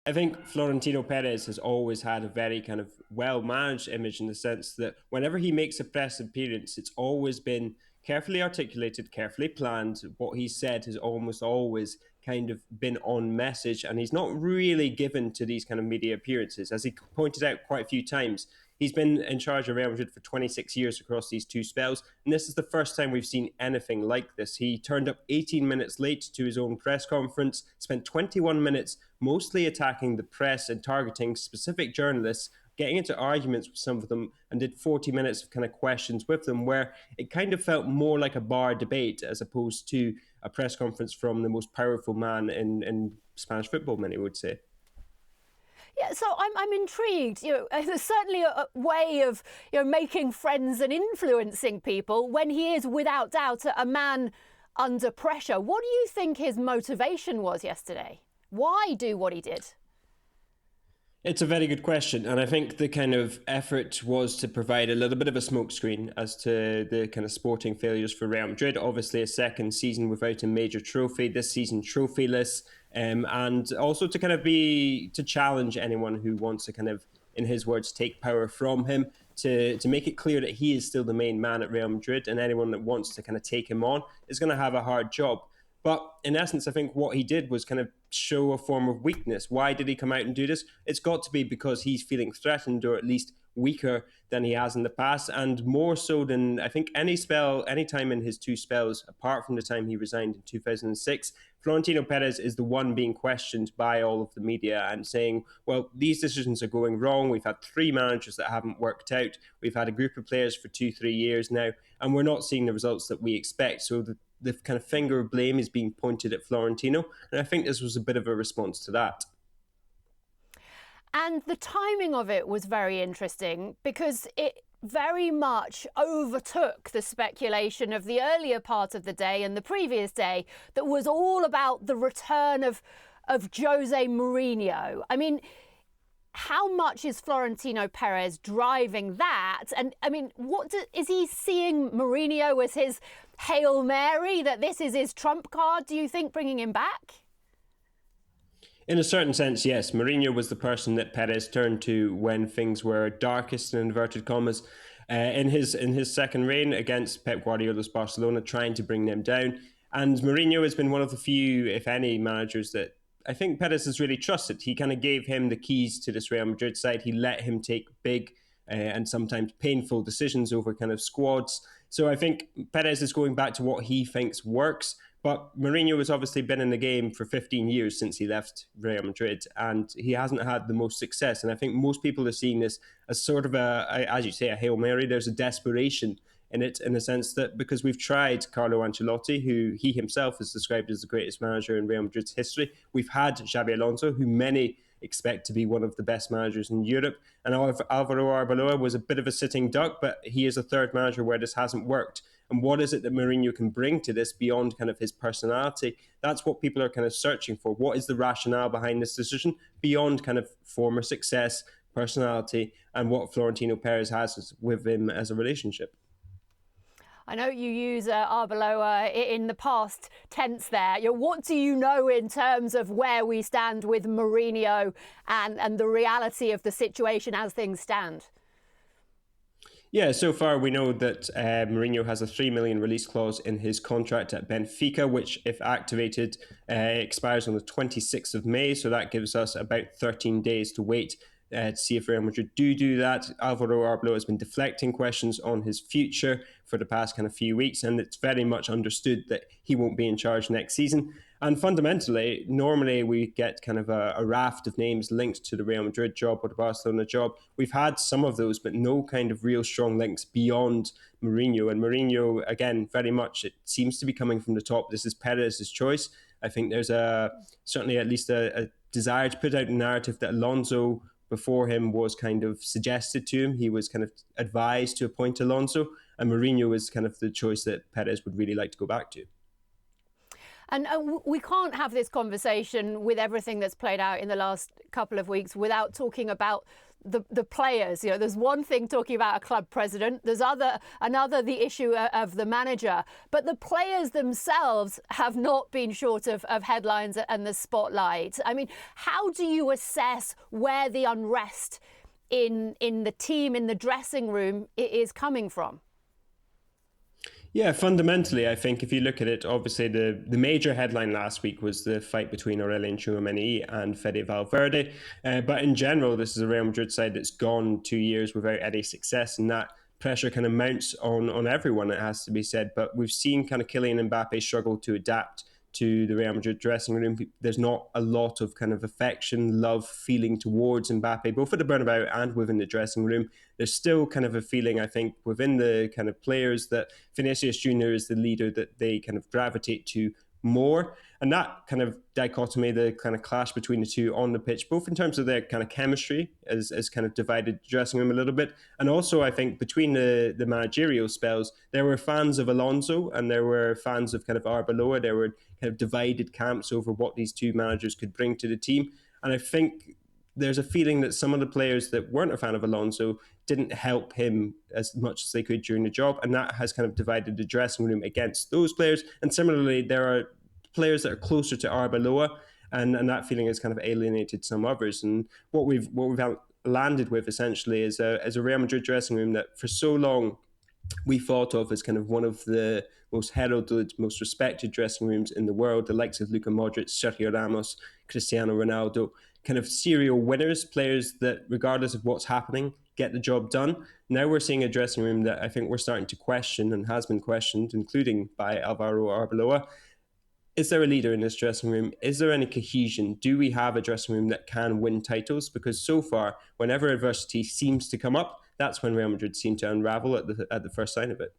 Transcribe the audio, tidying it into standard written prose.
I think Florentino Perez has always had a very kind of well managed image in the sense that whenever he makes a press appearance, it's always been carefully articulated, carefully planned. What he said has almost always kind of been on message, and he's not really given to these kind of media appearances. As he pointed out quite a few times, he's been in charge of Real Madrid for 26 years across these two spells, and this is the first time we've seen anything like this. He turned up 18 minutes late to his own press conference, spent 21 minutes mostly attacking the press and targeting specific journalists, getting into arguments with some of them, and did 40 minutes of kind of questions with them, where it kind of felt more like a bar debate as opposed to a press conference from the most powerful man in Spanish football, many would say. Yeah, so I'm intrigued. There's certainly a way of making friends and influencing people when he is without doubt a man under pressure. What do you think his motivation was yesterday? Why do what he did? It's a very good question. And I think the kind of effort was to provide a little bit of a smokescreen as to the kind of sporting failures for Real Madrid. Obviously, a second season without a major trophy, this season trophyless. And also to kind of to challenge anyone who wants to kind of, in his words, take power from him, to make it clear that he is still the main man at Real Madrid, and anyone that wants to kind of take him on is going to have a hard job. But in essence, I think what he did was kind of show a form of weakness. Why did he come out and do this? It's got to be because he's feeling threatened, or at least weaker than he has in the past, and more so than I think any time in his two spells, apart from the time he resigned in 2006. Florentino Perez is the one being questioned by all of the media and saying, well, these decisions are going wrong. We've had three managers that haven't worked out. We've had a group of players for 2-3 years now, and we're not seeing the results that we expect. So the kind of finger of blame is being pointed at Florentino. And I think this was a bit of a response to that. And the timing of it was very interesting because it very much overtook the speculation of the earlier part of the day and the previous day that was all about the return of Jose Mourinho. I mean, how much is Florentino Pérez driving that? And I mean, is he seeing Mourinho as his Hail Mary, that this is his trump card, do you think, bringing him back? In a certain sense, yes. Mourinho was the person that Perez turned to when things were darkest, in inverted commas, in his second reign against Pep Guardiola's Barcelona, trying to bring them down. And Mourinho has been one of the few, if any, managers that I think Perez has really trusted. He kind of gave him the keys to this Real Madrid side. He let him take big and sometimes painful decisions over kind of squads. So I think Perez is going back to what he thinks works. But Mourinho has obviously been in the game for 15 years since he left Real Madrid, and he hasn't had the most success. And I think most people are seeing this as sort of as you say, a Hail Mary. There's a desperation in it, in the sense that because we've tried Carlo Ancelotti, who he himself has described as the greatest manager in Real Madrid's history. We've had Xabi Alonso, who many expect to be one of the best managers in Europe. And Álvaro Arbeloa was a bit of a sitting duck, but he is a third manager where this hasn't worked. And what is it that Mourinho can bring to this beyond kind of his personality? That's what people are kind of searching for. What is the rationale behind this decision beyond kind of former success, personality, and what Florentino Pérez has with him as a relationship? I know you use Arbeloa in the past tense there. What do you know in terms of where we stand with Mourinho and the reality of the situation as things stand? Yeah, so far we know that Mourinho has a 3 million release clause in his contract at Benfica, which, if activated, expires on the 26th of May. So that gives us about 13 days to wait to see if Real Madrid do that. Álvaro Arbeloa has been deflecting questions on his future for the past kind of few weeks, and it's very much understood that he won't be in charge next season. And fundamentally, normally we get kind of a raft of names linked to the Real Madrid job or the Barcelona job. We've had some of those, but no kind of real strong links beyond Mourinho. And Mourinho, again, very much, it seems to be coming from the top. This is Perez's choice. I think there's certainly at least a desire to put out a narrative that Alonso before him was kind of suggested to him. He was kind of advised to appoint Alonso, and Mourinho is kind of the choice that Perez would really like to go back to. And we can't have this conversation with everything that's played out in the last couple of weeks without talking about the players. You know, there's one thing talking about a club president, there's another the issue of the manager, but the players themselves have not been short of headlines and the spotlight. I mean, how do you assess where the unrest in the team, in the dressing room, is coming from? Yeah, fundamentally, I think if you look at it, obviously the major headline last week was the fight between Aurelien Tchouameni and Fede Valverde. But in general, this is a Real Madrid side that's gone 2 years without any success, and that pressure kind of mounts on everyone, it has to be said. But we've seen kind of Kylian Mbappe struggle to adapt to the Real Madrid dressing room. There's not a lot of kind of affection, love, feeling towards Mbappe, both at the Bernabeu and within the dressing room. There's still kind of a feeling, I think, within the kind of players that Vinicius Jr. is the leader that they kind of gravitate to more. And that kind of dichotomy, the kind of clash between the two on the pitch, both in terms of their kind of chemistry, as kind of divided the dressing room a little bit. And also, I think, between the managerial spells, there were fans of Alonso and there were fans of kind of Arbeloa. There were kind of divided camps over what these two managers could bring to the team. And I think there's a feeling that some of the players that weren't a fan of Alonso didn't help him as much as they could during the job. And that has kind of divided the dressing room against those players. And similarly, there are players that are closer to Arbeloa, and that feeling has kind of alienated some others. And what we've landed with essentially is a Real Madrid dressing room that for so long we thought of as kind of one of the most heralded, most respected dressing rooms in the world, the likes of Luka Modric, Sergio Ramos, Cristiano Ronaldo, kind of serial winners, players that regardless of what's happening, get the job done. Now we're seeing a dressing room that I think we're starting to question and has been questioned, including by Álvaro Arbeloa. Is there a leader in this dressing room? Is there any cohesion? Do we have a dressing room that can win titles? Because so far, whenever adversity seems to come up, that's when Real Madrid seem to unravel at the first sign of it.